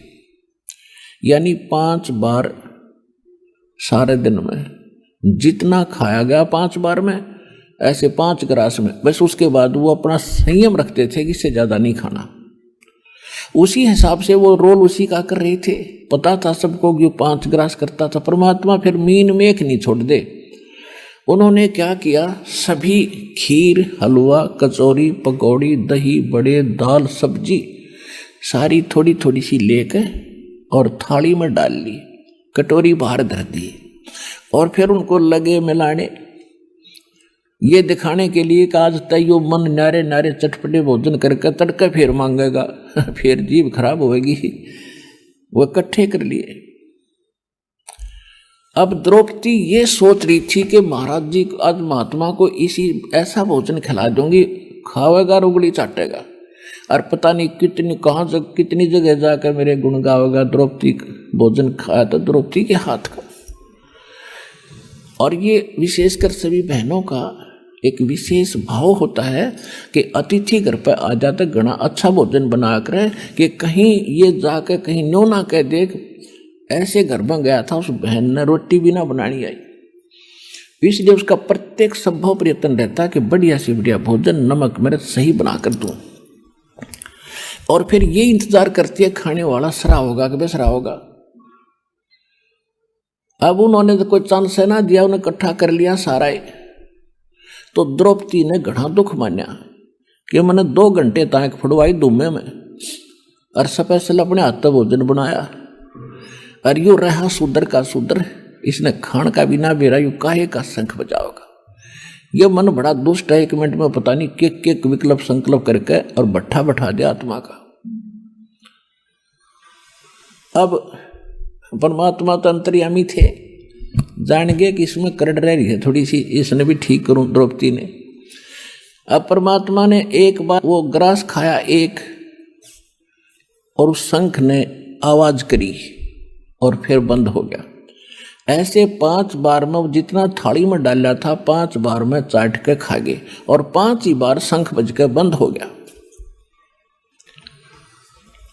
यानी 5 बार सारे दिन में जितना खाया गया 5 बार में, ऐसे 5 ग्रास में बस। उसके बाद वो अपना संयम रखते थे कि इससे ज्यादा नहीं खाना। उसी हिसाब से वो रोल उसी का कर रहे थे। पता था सबको कि 5 ग्रास करता था। परमात्मा फिर मीन में एक नहीं छोड़ दे। उन्होंने क्या किया, सभी खीर हलवा कचौरी पकौड़ी दही बड़े दाल सब्जी सारी थोड़ी थोड़ी सी लेकर और थाली में डाल ली, कटोरी बाहर धर दी, और फिर उनको लगे मिलाने, ये दिखाने के लिए कि आज तैयो मन नारे नारे चटपटे भोजन करके तड़का फिर मांगेगा फिर जीभ खराब होगी। वो इकट्ठे कर लिए। अब द्रौपदी ये सोच रही थी कि महाराज जी आज महात्मा को इसी ऐसा भोजन खिला दूंगी, खावेगा उंगली चाटेगा, और पता नहीं कितनी जगह जाकर मेरे गुण गावेगा। द्रौपदी भोजन खाया तो द्रौपदी के हाथ का। और ये विशेषकर सभी बहनों का एक विशेष भाव होता है कि अतिथि घर पर आ जाते घना अच्छा भोजन बना कर, कि कहीं ये जाकर कहीं न्यो ना कह देख ऐसे घर में गया था उस बहन ने रोटी भी ना बनानी आई। इसलिए उसका प्रत्येक संभव प्रयत्न रहता है कि बढ़िया से बढ़िया भोजन नमक मिर्च सही बना कर दूं, और फिर ये इंतजार करती है खाने वाला सरा होगा कि बेसरा होगा। अब उन्होंने तो कोई चांस ना दिया, उन्हें इकट्ठा कर लिया सारा। तो द्रौपदी ने घना दुख मान्या कि मैंने 2 घंटे तक फुड़वाई धूमे में और स्पेशल अपने हाथ भोजन बनाया और यू रहा सुधर का सुधर, इसने खान का बिना बेरा यू काहे का शंख बजाओगा। ये मन बड़ा दुष्ट है, 1 मिनट में पता नहीं के विकल्प संकल्प करके और भट्ठा बैठा दिया आत्मा का। अब परमात्मा तो अंतर्यामी थे, जान गए कि इसमें करड़ रह रही है थोड़ी सी, इसने भी ठीक करूं द्रौपदी ने। अब परमात्मा ने एक बार वो ग्रास खाया एक, और उस शंख ने आवाज करी और फिर बंद हो गया। ऐसे 5 बार में जितना थाली में डाला था 5 बार में चाट के खा गए और 5 ही बार शंख बज के बंद हो गया।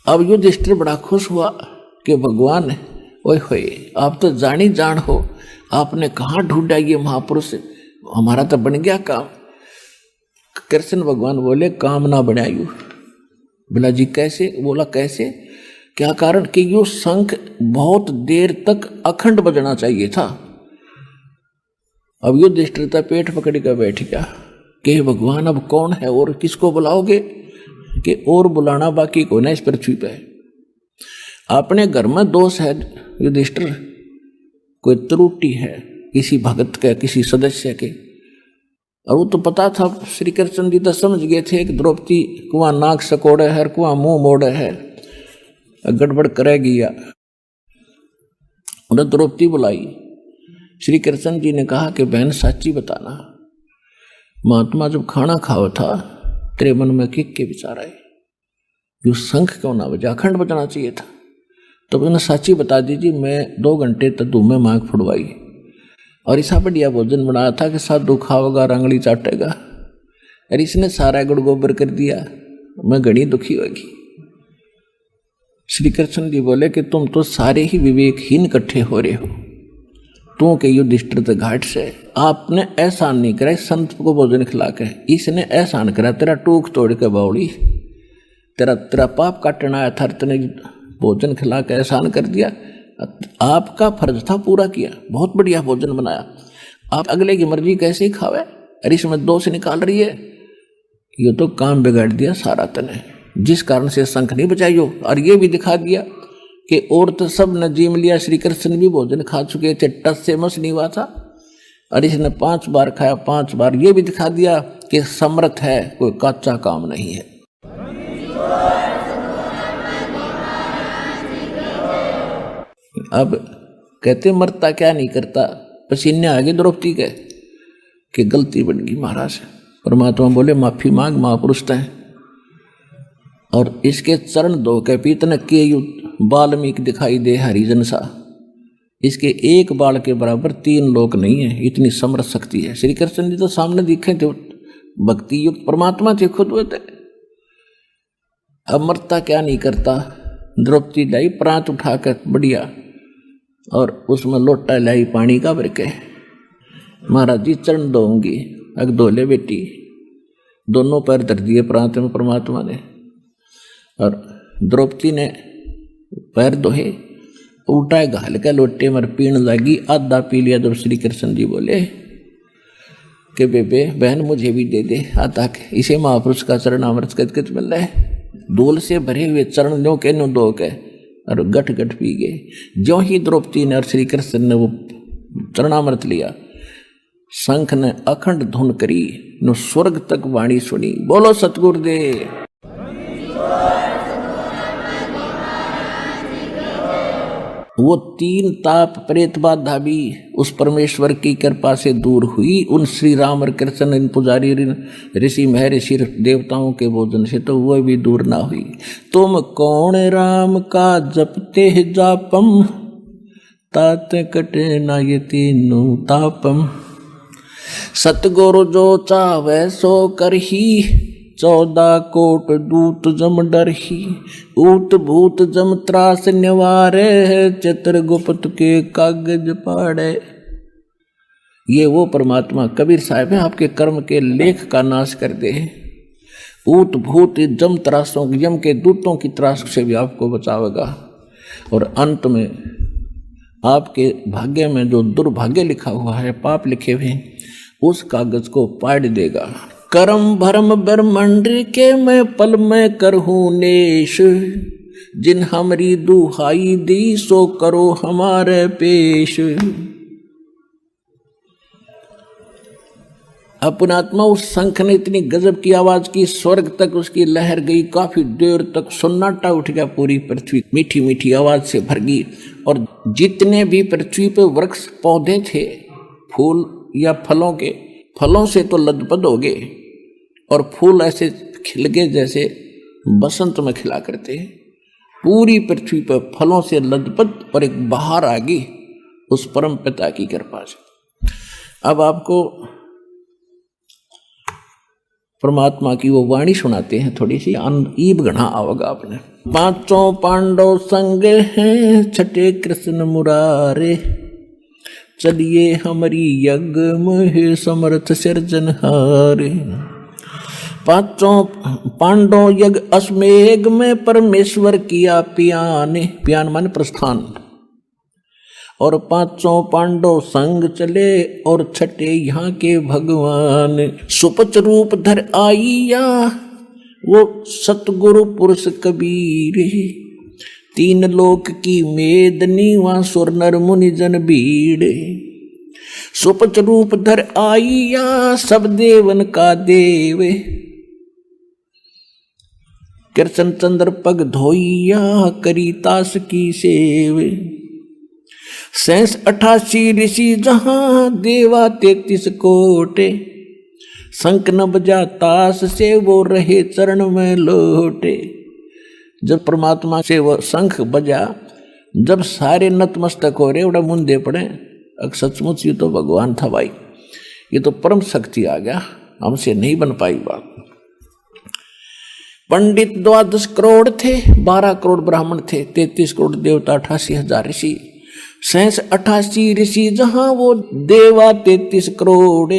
अब युधिष्ठिर बड़ा खुश हुआ कि भगवान ओए होए, आप तो जानी जान हो, आपने कहाँ ढूंढा ये महापुरुष, हमारा तो बन गया काम। कृष्ण भगवान बोले काम ना बनायू। बोला जी कैसे? बोला कैसे, क्या कारण कि यो शंख बहुत देर तक अखंड बजना चाहिए था। अब युधिष्ठिर तो पेट पकड़ कर बैठ गया कि भगवान अब कौन है और किसको बुलाओगे, कि और बुलाना बाकी को ना इस पृथ्वी पे। अपने घर में दोष है युधिष्ठिर, कोई त्रुटि है किसी भगत के किसी सदस्य के, और वो तो पता था। श्री कृष्ण जी तो समझ गए थे कि द्रौपदी कुआं नाक सकोड़े है, कुआं मुंह मोड़े है, गड़बड़ करेगी। या उन्हें द्रौपदी बुलाई। श्री कृष्ण जी ने कहा कि बहन सच्ची बताना, महात्मा जब खाना खाओ था तेरे मन में के विचार आए, यो शंख क्यों ना बजा, अखंड बजाना चाहिए था। तो मैंने सच्ची बता दीजिए, मैं 2 घंटे तक धूमे मांग फुड़वाई और ऐसा बढ़िया भोजन बनाया था कि साधु खाओगा रंगली चाटेगा, और इसने सारा गुड़ गोबर कर दिया, मैं घनी दुखी होगी। श्री कृष्ण जी बोले कि तुम तो सारे ही विवेकहीन इकट्ठे हो रहे हो, तू के युधिष्ठिर घाट से आपने एहसान नहीं करा संत को भोजन खिला के, इसने एहसान करा तेरा टूक तोड़ के बावड़ी, तेरा पाप काटना आया था, तेने भोजन खिला के एहसान कर दिया। आपका फर्ज था पूरा किया, बहुत बढ़िया भोजन बनाया, आप अगले की मर्जी कैसे ही खावे, अरे इसमें दोष निकाल रही है, ये तो काम बिगाड़ दिया सारा तने, जिस कारण से शंख नहीं बजाई हो। और ये भी दिखा दिया कि और तो सब ने जीम लिया, श्री कृष्ण भी भोजन खा चुके थे, टस से मस नहीं हुआ था, और इसने 5 बार खाया 5 बार। ये भी दिखा दिया कि समर्थ है, कोई कच्चा काम नहीं है। अब कहते मरता क्या नहीं करता, पसीने आ गए द्रौपदी के कि गलती बन गई महाराज। परमात्मा बोले माफी मांग, महापुरुष है, और इसके चरण धो के पीतन के बाल्मीक दिखाई दे हरिजन सा, इसके एक बाल के बराबर 3 लोक नहीं है, इतनी समर्थ शक्ति है। श्री कृष्ण जी तो सामने दिखे थे, भक्ति युक्त परमात्मा थे खुद वे थे। अब मरता क्या नहीं करता, द्रौपदी लाई प्रांत उठा कर बढ़िया, और उसमें लोटा लाई पानी का भर के, महाराज जी चरण धोऊंगी। अग धोले बेटी, दोनों पैर धर दिए प्रांत में परमात्मा ने, और द्रौपदी ने पैर धोए, उल्टा घाल के लोटे मर पीण लगी, आधा पी लिया। जब श्री कृष्ण जी बोले कि बेबे बहन मुझे भी दे दे आधा के, इसे महापुरुष का चरण अमृत कच मिल रहा है। धूल से भरे हुए चरण नो के नो दो के और गट गट पी गए। जो ही द्रौपदी ने और श्री कृष्ण ने वो चरणामृत लिया, शंख ने अखंड धुन करी, नो स्वर्ग तक वाणी सुनी। बोलो सतगुरुदेव। वो 3 ताप प्रेत बाधा भी उस परमेश्वर की कृपा से दूर हुई। उन श्री राम और कृष्ण, इन पुजारी ऋषि महर्षि देवताओं के भोजन से तो वह भी दूर ना हुई। तुम कौन राम का जपते जापम, तात कटे ना ये तीनों तापम। सतगुरु जो चावे सो करही, 14 कोट दूत जम डरही। ऊत भूत जम त्रास निवारे, चित्रगुप्त के कागज पाड़े। ये वो परमात्मा कबीर साहब है, आपके कर्म के लेख का नाश कर दे। ऊत भूत जम त्रासों, यम के दूतों की त्रास से भी आपको बचावेगा, और अंत में आपके भाग्य में जो दुर्भाग्य लिखा हुआ है, पाप लिखे हुए, उस कागज को पाड़ देगा। करम भरम ब्रह्मंड के मैं पल में करहूं नेश, जिन हमरी दुहाई दी सो करो हमारे पेश। अपनात्मा उस शंख ने इतनी गजब की आवाज की, स्वर्ग तक उसकी लहर गई, काफी देर तक सन्नाटा उठ गया, पूरी पृथ्वी मीठी मीठी आवाज से भर गई। और जितने भी पृथ्वी पे वृक्ष पौधे थे, फूल या फलों के, फलों से तो लदपद हो गए और फूल ऐसे खिल गए जैसे बसंत में खिला करते हैं। पूरी पृथ्वी पर फलों से लदपद और एक बहार आ गई उस परम पिता की कृपा से। अब आपको परमात्मा की वो वाणी सुनाते हैं, थोड़ी सी ईब गढ़ा आओगा आपने। पांचों पांडव संग हैं, छठे कृष्ण मुरारे, चलिए हमारी यज्ञ में समर्थ सिरजनहारे। पांचों पांडव यज्ञ अश्वमेघ में परमेश्वर किया पियाने, पियान मान प्रस्थान। और पांचों पांडव संग चले और छठे यहाँ के भगवान, सुपच रूप धर आइया वो सतगुरु पुरुष कबीर। तीन लोक की मेदनी वहाँ सुर नर मुनि जन भीड़, सुपच रूप धर आइया सब देवन का देव। कृष्ण चंद्र पग धोइया करी तास की सेव। 88 ऋषि जहां देवा 33 कोटे, शंख न बजा तास से वो रहे चरण में लोटे। जब परमात्मा से वो शंख बजा, जब सारे नतमस्तक हो रहे, उड़ा मुंदे पड़े, अब सचमुच ये तो भगवान था भाई, ये तो परम शक्ति आ गया, हमसे नहीं बन पाई बात। पंडित 12 करोड़ थे, 12 करोड़ ब्राह्मण थे, 33 करोड़ देवता, 88,000 ऋषि। 88 ऋषि जहां वो देवा 33 करोड़,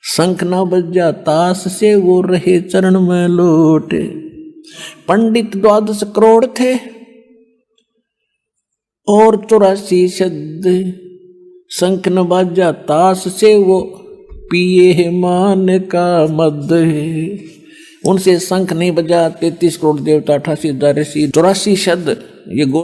शंख न बजा तास से वो रहे चरण में लोटे। पंडित 12 करोड़ थे और 84 शब्द, शंख न बजा तास से वो पिए मान का मद। उनसे शंख नहीं बजा 33 करोड़ देवता, 88,000 ऋषि, 84 शब्द, ये